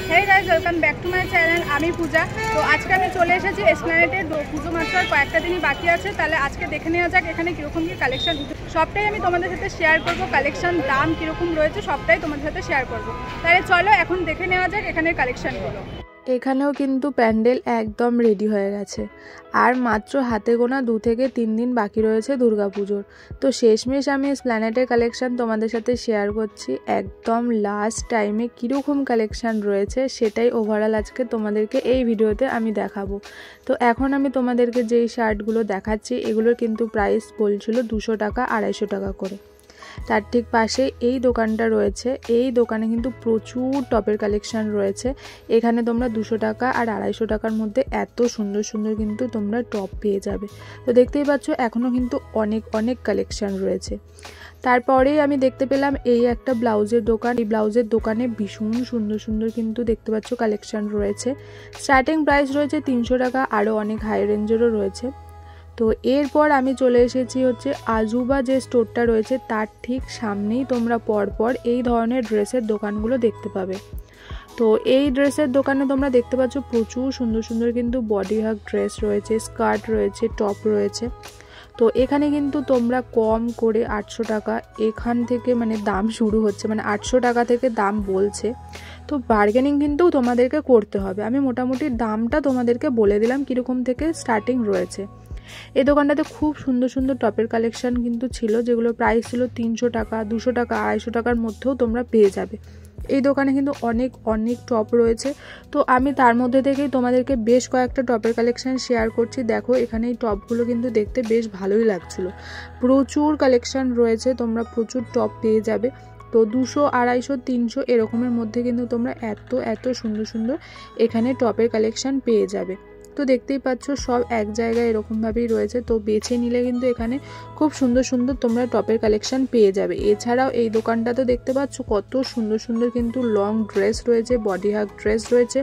Hey guys welcome back to my channel आमी पूजा। तो आज के আমি চলে এসেছি এসপ্ল্যানেডে পুজো মাত্র আর কয়েকটা দিনই বাকি আছে। তাহলে আজকে দেখে নেওয়া যাক এখানে কীরকম কী কালেকশন, সবটাই আমি তোমাদের সাথে শেয়ার করব। কালেকশন দাম কীরকম রয়েছে সবটাই তোমাদের সাথে শেয়ার করব। তাহলে চলো এখন দেখে নেওয়া যাক এখানের কালেকশনগুলো। এখানেও কিন্তু প্যান্ডেল একদম রেডি হয়ে গেছে, আর মাত্র হাতে গোনা 2 থেকে 3 দিন বাকি রয়েছে দুর্গাপুজোর। তো শেষমেশ আমি এসপ্ল্যানেডের কালেকশন তোমাদের সাথে শেয়ার করছি। একদম লাস্ট টাইমে কীরকম কালেকশন রয়েছে সেটাই ওভারঅল আজকে তোমাদেরকে এই ভিডিওতে আমি দেখাবো। তো এখন আমি তোমাদেরকে যেই শার্টগুলো দেখাচ্ছি এগুলোর কিন্তু প্রাইস বলছিল 200 টাকা 250 টাকা করে। তার ঠিক পাশে এই দোকানটা রয়েছে, এই দোকানে কিন্তু প্রচুর টপের কালেকশন রয়েছে। এখানে তোমরা 200 টাকা আর 250 টাকার মধ্যে এত সুন্দর সুন্দর কিন্তু তোমরা টপ পেয়ে যাবে। তো দেখতেই পাচ্ছ এখনও কিন্তু অনেক কালেকশন রয়েছে। তারপরেই আমি দেখতে পেলাম এই একটা ব্লাউজের দোকান। এই ব্লাউজের দোকানে ভীষণ সুন্দর সুন্দর কিন্তু দেখতে পাচ্ছ কালেকশন রয়েছে। স্টার্টিং প্রাইস রয়েছে 300 টাকা, আরও অনেক হাই রেঞ্জেরও রয়েছে। তো এরপর আমি চলে এসেছি হচ্ছে আজুবা যে স্টোরটা রয়েছে তার ঠিক সামনেই তোমরা পরপর এই ধরনের ড্রেসের দোকানগুলো দেখতে পাবে। তো এই ড্রেসের দোকানে তোমরা দেখতে পাচ্ছ প্রচুর সুন্দর সুন্দর কিন্তু বডি হাগ ড্রেস রয়েছে, স্কার্ট রয়েছে, টপ রয়েছে। তো এখানে কিন্তু তোমরা কম করে 800 টাকা এখান থেকে মানে দাম শুরু হচ্ছে, মানে 800 টাকা থেকে দাম বলছে। তো বার্গেনিং কিন্তু তোমাদেরকে করতে হবে। আমি মোটামুটি দামটা তোমাদেরকে বলে দিলাম কীরকম থেকে স্টার্টিং রয়েছে। এই দোকানটাতে খুব সুন্দর সুন্দর টপের কালেকশন কিন্তু ছিল, যেগুলো প্রাইস ছিল 300 টাকা 200 টাকা 250 টাকার মধ্যেও তোমরা পেয়ে যাবে। এই দোকানে কিন্তু অনেক টপ রয়েছে। তো আমি তার মধ্যে থেকেই তোমাদেরকে বেশ কয়েকটা টপের কালেকশন শেয়ার করছি। দেখো এখানে এই টপগুলো কিন্তু দেখতে বেশ ভালোই লাগছিলো। প্রচুর কালেকশন রয়েছে, তোমরা প্রচুর টপ পেয়ে যাবে। তো 200 250 300 এরকমের মধ্যে কিন্তু তোমরা এত সুন্দর সুন্দর এখানে টপের কালেকশন পেয়ে যাবে। তো দেখতেই পাচ্ছ সব এক জায়গায় এরকমভাবেই রয়েছে। তো বেছে নিলে কিন্তু এখানে খুব সুন্দর সুন্দর তোমরা টপের কালেকশন পেয়ে যাবে। এছাড়াও এই দোকানটাতে দেখতে পাচ্ছ কত সুন্দর সুন্দর কিন্তু লং ড্রেস রয়েছে, বডি হাগ ড্রেস রয়েছে,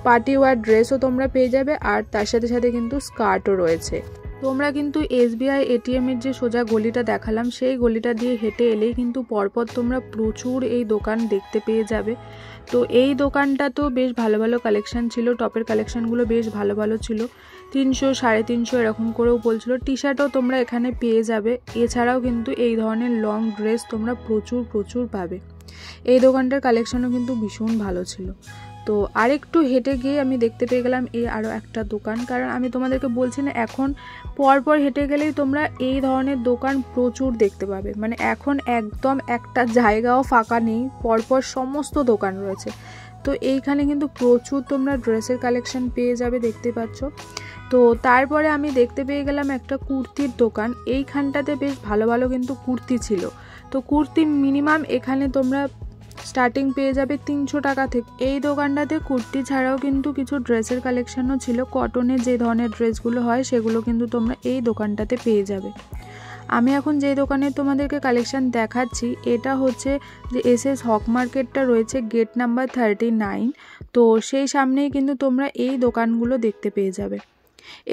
পার্টি ওয়ার ড্রেসও তোমরা পেয়ে যাবে, আর তার সাথে সাথে কিন্তু স্কার্টও রয়েছে। তোমরা কিন্তু SBI ATM এর যে সোজা গলিটা দেখালাম সেই গলিটা দিয়ে হেঁটে এলেই কিন্তু পরপর তোমরা প্রচুর এই দোকান দেখতে পেয়ে যাবে। তো এই দোকানটা তো বেশ ভালো ভালো কালেকশন ছিল, টপের কালেকশনগুলো বেশ ভালো ভালো ছিল। 300 350 এরকম করেও বলছিল। টি শার্টও তোমরা এখানে পেয়ে যাবে। এছাড়াও কিন্তু এই ধরনের লং ড্রেস তোমরা প্রচুর পাবে। এই দোকানটার কালেকশনও কিন্তু ভীষণ ভালো ছিল। তো আরেকটু হেঁটে গিয়ে আমি দেখতে পেয়ে গেলাম এই আরও একটা দোকান। কারণ আমি তোমাদেরকে বলছি না, এখন পরপর হেঁটে গেলেই তোমরা এই ধরনের দোকান প্রচুর দেখতে পাবে। মানে এখন একদম একটা জায়গাও ফাঁকা নেই, পরপর সমস্ত দোকান রয়েছে। তো এইখানে কিন্তু প্রচুর তোমরা ড্রেসের কালেকশন পেয়ে যাবে, দেখতে পাচ্ছ। তো তারপরে আমি দেখতে পেয়ে গেলাম একটা কুর্তির দোকান। এইখানটাতে বেশ ভালো ভালো কিন্তু কুর্তি ছিল। তো কুর্তি মিনিমাম এখানে তোমরা স্টার্টিং পেয়ে যাবে 300 টাকা থেকে। এই দোকানটাতে কুর্তি ছাড়াও কিন্তু কিছু ড্রেসের কালেকশনও ছিল। কটনের যে ধরনের ড্রেসগুলো হয় সেগুলো কিন্তু তোমরা এই দোকানটাতে পেয়ে যাবে। আমি এখন যে দোকানে তোমাদেরকে কালেকশন দেখাচ্ছি এটা হচ্ছে যে SS হক মার্কেটটা রয়েছে গেট নাম্বার 39। তো সেই সামনেই কিন্তু তোমরা এই দোকানগুলো দেখতে পেয়ে যাবে।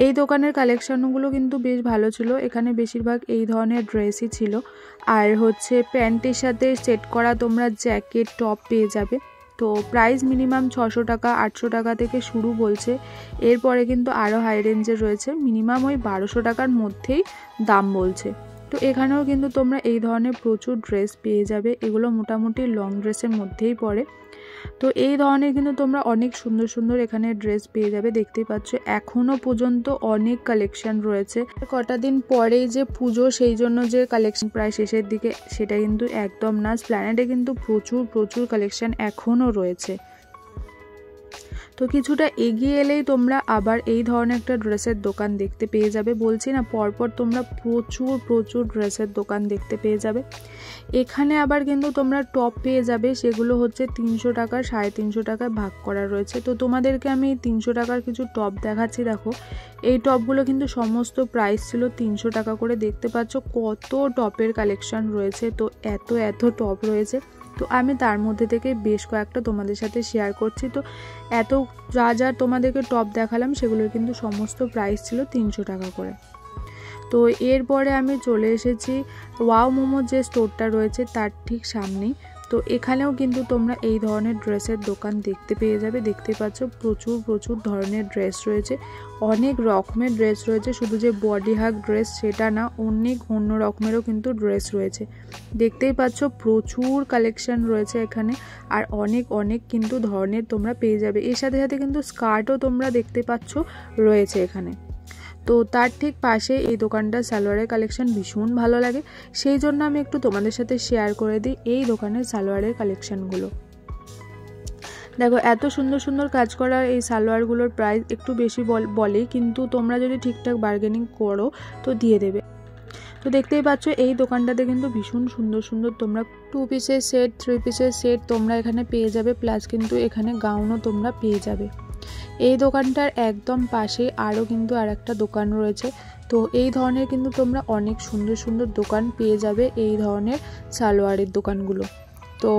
এই দোকানের কালেকশনগুলো কিন্তু বেশ ভালো ছিল। এখানে বেশিরভাগ এই ধরনের ড্রেসই ছিল, আর হচ্ছে প্যান্টের সাথে সেট করা তোমরা জ্যাকেট টপ পেয়ে যাবে। তো প্রাইস মিনিমাম 600 টাকা 800 টাকা থেকে শুরু বলছে। এরপরে কিন্তু আরও হাই রেঞ্জের রয়েছে, মিনিমাম ওই 1200 টাকার মধ্যেই দাম বলছে। তো এখানেও কিন্তু তোমরা এই ধরনের প্রচুর ড্রেস পেয়ে যাবে। এগুলো মোটামুটি লং ড্রেসের মধ্যেই পড়ে। তো এই ধরনের কিন্তু তোমরা অনেক সুন্দর সুন্দর এখানে ড্রেস পেয়ে যাবে। দেখতেই পাচ্ছ এখনও পর্যন্ত অনেক কালেকশন রয়েছে। কটা দিন পরেই যে পুজো, সেই জন্য যে কালেকশন প্রায় শেষের দিকে সেটা কিন্তু একদম না। এসপ্ল্যানেডে কিন্তু প্রচুর কালেকশন এখনও রয়েছে। তো কিছুটা এগিয়ে এলেই তোমরা আবার এই ধরনের একটা ড্রেসের দোকান দেখতে পেয়ে যাবে। বলছি না পরপর তোমরা প্রচুর ড্রেসের দোকান দেখতে পেয়ে যাবে। এখানে আবার কিন্তু তোমরা টপ পেয়ে যাবে, সেগুলো হচ্ছে 300 টাকা 350 টাকায় ভাগ করা রয়েছে। তো তোমাদেরকে আমি 300 টাকার কিছু টপ দেখাচ্ছি। দেখো এই টপগুলো কিন্তু সমস্ত প্রাইস ছিল 300 টাকা করে। দেখতে পাচ্ছ কত টপের কালেকশন রয়েছে। তো এত টপ রয়েছে। তো আমি তার মধ্যে থেকে বেশ কয়েকটা তোমাদের সাথে শেয়ার করছি। তো এত যা তোমাদেরকে টপ দেখালাম সেগুলোর কিন্তু সমস্ত প্রাইস ছিল 300 টাকা করে। তো এরপরে আমি চলে এসেছি ওয়াও মোমোর যে স্টোরটা রয়েছে তার ঠিক সামনেই। তো এখানেও কিন্তু তোমরা এই ধরনের ড্রেসের দোকান দেখতে পেয়ে যাবে। দেখতে পাচ্ছ প্রচুর ধরনের ড্রেস রয়েছে, অনেক রকমের ড্রেস রয়েছে, শুধু যে বডি হাগ ড্রেস সেটা না, অনেক অন্য রকমেরও কিন্তু ড্রেস রয়েছে। দেখতেই পাচ্ছ প্রচুর কালেকশন রয়েছে এখানে, আর অনেক কিন্তু ধরনের তোমরা পেয়ে যাবে। এর সাথে সাথে কিন্তু স্কার্টও তোমরা দেখতে পাচ্ছ রয়েছে এখানে। তো তার ঠিক পাশে এই দোকানটা সালোয়ারের কালেকশন ভীষণ ভালো লাগে, সেই জন্য আমি একটু তোমাদের সাথে শেয়ার করে দিই এই দোকানের সালোয়ারের কালেকশনগুলো। দেখো এত সুন্দর কাজ করা এই সালোয়ারগুলোর প্রাইস একটু বেশি বলে, কিন্তু তোমরা যদি ঠিকঠাক বার্গেনিং করো তো দিয়ে দেবে। তো দেখতেই পাচ্ছ এই দোকানটাতে কিন্তু ভীষণ সুন্দর তোমরা 2 পিসের সেট, 3 পিসের সেট তোমরা এখানে পেয়ে যাবে, প্লাস কিন্তু এখানে গাউনও তোমরা পেয়ে যাবে। এই দোকানটার একদম পাশে আরও কিন্তু আর একটা দোকান রয়েছে। তো এই ধরনের কিন্তু তোমরা অনেক সুন্দর দোকান পেয়ে যাবে, এই ধরনের সালোয়ারের দোকানগুলো। তো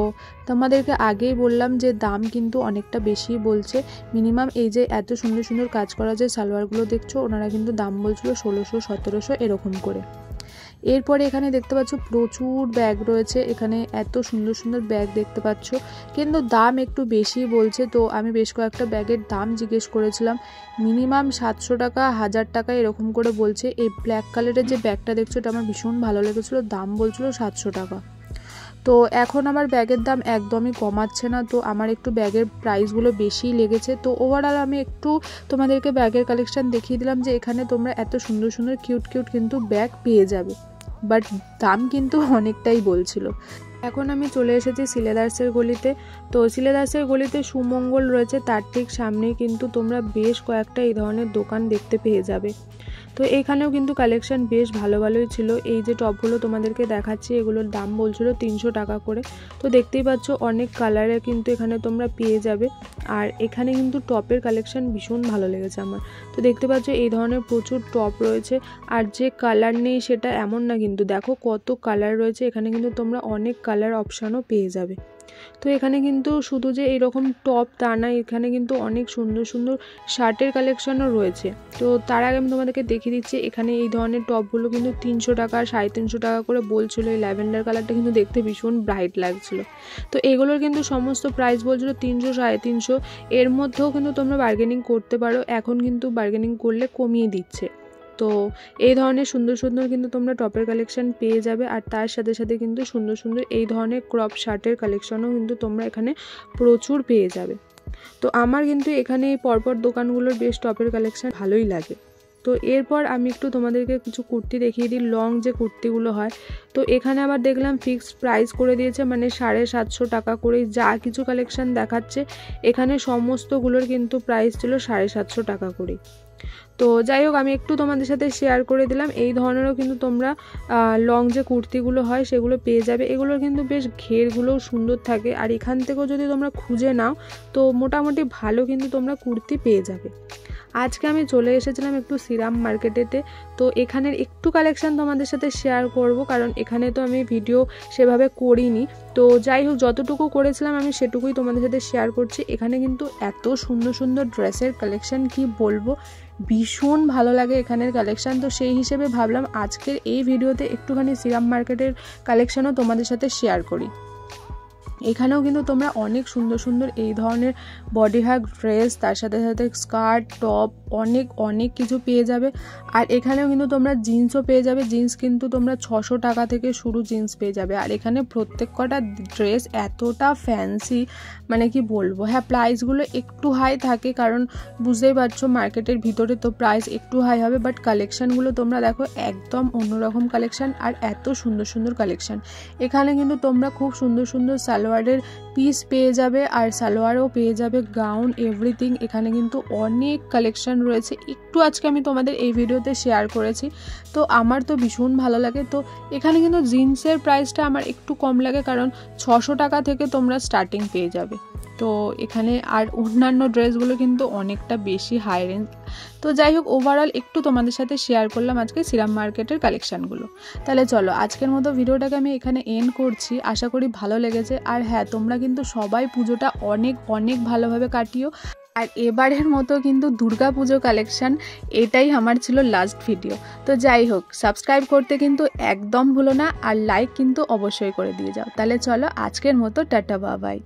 তোমাদেরকে আগেই বললাম যে দাম কিন্তু অনেকটা বেশি বলছে। মিনিমাম এই যে এত সুন্দর কাজ করা যে সালোয়ারগুলো দেখছো, ওনারা কিন্তু দাম বলছিল 1600-1700 এরকম করে। এরপরে এখানে দেখতে পাচ্ছ প্রচুর ব্যাগ রয়েছে, এখানে এত সুন্দর ব্যাগ দেখতে পাচ্ছ, কিন্তু দাম একটু বেশি বলছে। তো আমি বেশ কয়েকটা ব্যাগের দাম জিজ্ঞেস করেছিলাম, মিনিমাম 700 টাকা, 1000 টাকা এরকম করে বলছে। এই ব্ল্যাক কালারের যে ব্যাগটা দেখছো এটা আমার ভীষণ ভালো লেগেছিলো, দাম বলছিল 700 টাকা। তো এখন আমার ব্যাগের দাম একদমই কমাচ্ছে না, তো আমার একটু ব্যাগের প্রাইসগুলো বেশিই লেগেছে। তো ওভারঅল আমি একটু তোমাদেরকে ব্যাগের কালেকশন দেখিয়ে দিলাম যে এখানে তোমরা এত সুন্দর কিউট কিন্তু ব্যাগ পেয়ে যাবে, বাট দাম কিন্তু অনেকটাই বলছিল। এখন আমি চলে এসেছি সিলেদার্সের গলিতে। তো সিলেদার্সের গলিতে সুমঙ্গল রয়েছে, তার ঠিক সামনেই কিন্তু তোমরা বেশ কয়েকটা এই ধরনের দোকান দেখতে পেয়ে যাবে। তো এখানেও কিন্তু কালেকশন বেশ ভালোই ছিল। এই যে টপগুলো তোমাদেরকে দেখাচ্ছি, এগুলোর দাম বলছিল 300 টাকা করে। তো দেখতেই পাচ্ছ অনেক কালারের কিন্তু এখানে তোমরা পেয়ে যাবে, আর এখানে কিন্তু টপের কালেকশন ভীষণ ভালো লেগেছে আমার। তো দেখতে পাচ্ছ এই ধরনের প্রচুর টপ রয়েছে, আর যে কালার নেই সেটা এমন না, কিন্তু দেখো কত কালার রয়েছে এখানে, কিন্তু তোমরা অনেক কালার অপশানও পেয়ে যাবে। তো এখানে কিন্তু শুধু যে এইরকম টপ তা না, এখানে কিন্তু অনেক সুন্দর শার্টের কালেকশনও রয়েছে। তো তার আগে আমি তোমাদেরকে দেখিয়ে দিচ্ছি, এখানে এই ধরনের টপগুলো কিন্তু 300 টাকা 350 টাকা করে বলছিল। এই ল্যাভেন্ডার কালারটা কিন্তু দেখতে ভীষণ ব্রাইট লাগছিল। তো এগুলোর কিন্তু সমস্ত প্রাইস বলছিল 300, 350, এর মধ্যেও কিন্তু তোমরা বার্গেনিং করতে পারো, এখন কিন্তু বার্গেনিং করলে কমিয়ে দিচ্ছে। তো এই ধরনের সুন্দর কিন্তু তোমরা টপের কালেকশন পেয়ে যাবে, আর তার সাথে সাথে কিন্তু সুন্দর এই ধরনের ক্রপ শার্টের কালেকশনও কিন্তু তোমরা এখানে প্রচুর পেয়ে যাবে। তো আমার কিন্তু এখানে এই পরপর দোকানগুলোর বেশ টপের কালেকশন ভালোই লাগে। তো এরপর আমি একটু তোমাদেরকে কিছু কুর্তি দেখিয়ে দিই, লং যে কুর্তিগুলো হয়। তো এখানে আবার দেখলাম ফিক্সড প্রাইস করে দিয়েছে, মানে 750 টাকা করে যা কিছু কালেকশন দেখাচ্ছে এখানে সমস্তগুলোর কিন্তু প্রাইস ছিল 750 টাকা করে। তো যাই হোক, আমি একটু তোমাদের সাথে শেয়ার করে দিলাম। এই ধরনেরও কিন্তু তোমরা লং যে কুর্তিগুলো হয় সেগুলো পেয়ে যাবে। এগুলোর কিন্তু বেশ ঘেরগুলোও সুন্দর থাকে, আর এখান থেকেও যদি তোমরা খুঁজে নাও তো মোটামুটি ভালো কিন্তু তোমরা কুর্তি পেয়ে যাবে। আজকে আমি চলে এসেছিলাম একটু শ্রীরাম মার্কেটেতে। তো এখানের একটু কালেকশন তোমাদের সাথে শেয়ার করব, কারণ এখানে তো আমি ভিডিও সেভাবে করিনি। তো যাই হোক, যতটুকু করেছিলাম আমি সেটুকুই তোমাদের সাথে শেয়ার করছি। এখানে কিন্তু এত সুন্দর ড্রেসের কালেকশন কি বলবো, ভীষণ ভালো লাগে এখানের কালেকশন। তো সেই হিসেবে ভাবলাম আজকের এই ভিডিওতে একটুখানি শ্রীরাম মার্কেটের কালেকশনও তোমাদের সাথে শেয়ার করি। এখানেও কিন্তু তোমরা অনেক সুন্দর এই ধরনের বডি হাগ ড্রেস, তার সাথে সাথে স্কার্ট, টপ, অনেক কিছু পেয়ে যাবে। আর এখানেও কিন্তু তোমরা জিন্সও পেয়ে যাবে। জিন্স কিন্তু তোমরা 600 টাকা থেকে শুরু জিন্স পেয়ে যাবে। আর এখানে প্রত্যেক কটা ড্রেস এতটা ফ্যান্সি, মানে কি বলবো। হ্যাঁ, প্রাইসগুলো একটু হাই থাকে, কারণ বুঝতেই পারছো মার্কেটের ভিতরে তো প্রাইস একটু হাই হবে, বাট কালেকশানগুলো তোমরা দেখো একদম অন্যরকম কালেকশান, আর এত সুন্দর কালেকশান। এখানে কিন্তু তোমরা খুব সুন্দর সালোয়ারের পিস পেয়ে যাবে, আর সালোয়ারও পেয়ে যাবে, গাউন, এভরিথিং। এখানে কিন্তু অনেক কালেকশন রয়েছে, একটু আজকে আমি তোমাদের এই ভিডিওতে শেয়ার করেছি। তো আমার তো ভীষণ ভালো লাগে। তো এখানে কিন্তু জিন্সের প্রাইসটা আমার একটু কম লাগে, কারণ 600 টাকা থেকে তোমরা স্টার্টিং পেয়ে যাবে। তো এখানে আর অন্যান্য ড্রেসগুলো কিন্তু অনেকটা বেশি হাই রেঞ্জ। তো যাই হোক, ওভারঅল একটু তোমাদের সাথে শেয়ার করলাম আজকে শ্রীরাম মার্কেটের কালেকশানগুলো। তাহলে চলো আজকের মতো ভিডিওটাকে আমি এখানে এন্ড করছি। আশা করি ভালো লেগেছে। আর হ্যাঁ, তোমরা কিন্তু সবাই পুজোটা অনেক ভালোভাবে কাটিও। আর এবারের মতো কিন্তু দুর্গা পুজো কালেকশন এটাই আমার ছিল লাস্ট ভিডিও। তো যাই হোক, সাবস্ক্রাইব করতে কিন্তু একদম ভুলো না, আর লাইক কিন্তু অবশ্যই করে দিয়ে যাও। তাহলে চলো আজকের মতো টাটা বাই বাই।